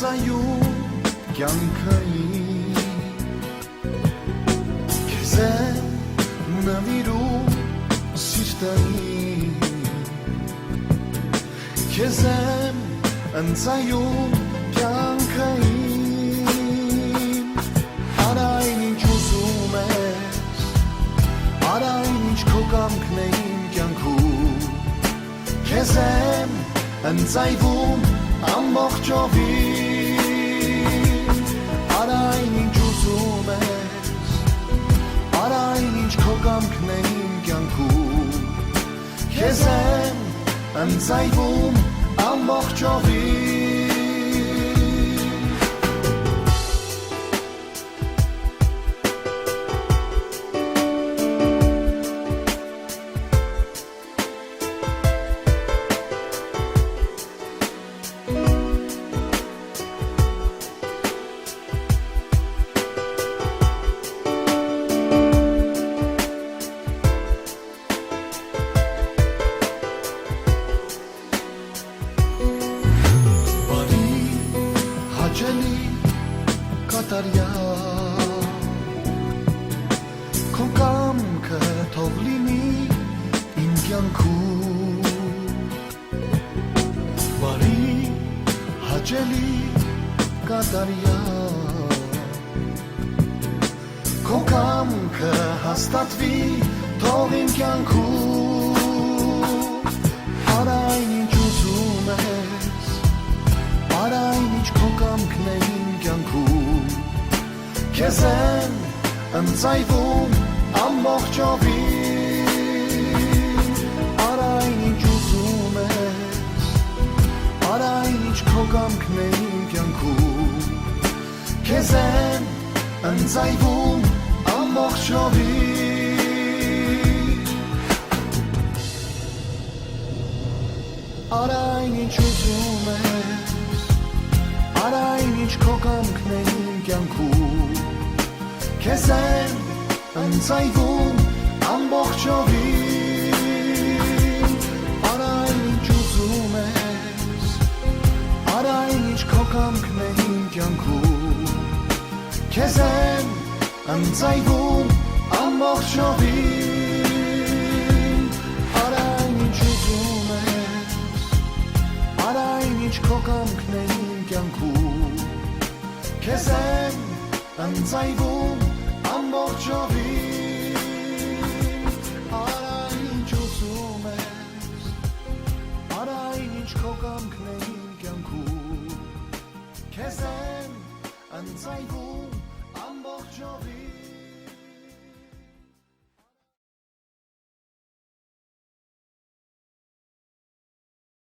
անձայում կյանքային Քեզ եմ նվիրում սիրտային Քեզ եմ անձայում կյանքային Արա այն ինչ ուզում ես Արա այն ինչ քո կամքն է իմ կյանքում Քեզ եմ ընծայվում ամբողջովին Արա այն ինչ ուզում ես Արա այն ինչ քո կամքն է իմ կյանքում Քեզ եմ ընծայվում ամբողջովին Քո կամքը թող լինի իմ կյանքում Բարի, հաճելի, կատարյալ Քո կամքը հաստատվի թող իմ կյանքում Արա այն ինչ ուզում ես Արա այն ինչ քո կամքն է իմ կյանքում Քեզ եմ ընծայվում ամբողջովին Արա այն ինչ ուզում ես Արա այն ինչ քո կամքն է իմ կյանքում Քեզ եմ ընծայվում ամբողջովին Արա այն ինչ ուզում ես Արա այն ինչ քո կամքն է իմ կյանքում Քեզ եմ ընծայվում ամբողջովին Արա այն ինչ ուզում ես Արա այն ինչ քո կամքն է իմ կյանքում Քեզ եմ ընծայվում ամբողջովին Արա այն ինչ ուզում ես Արա այն ինչ քո կամքն է իմ կյանքում Քեզ եմ ընծայվում ամբողջովին Արա ինչ ուզում ես Արա ինչ քո կամքն է իմ կյանքում Քեզ եմ ընծայվում ամբողջովին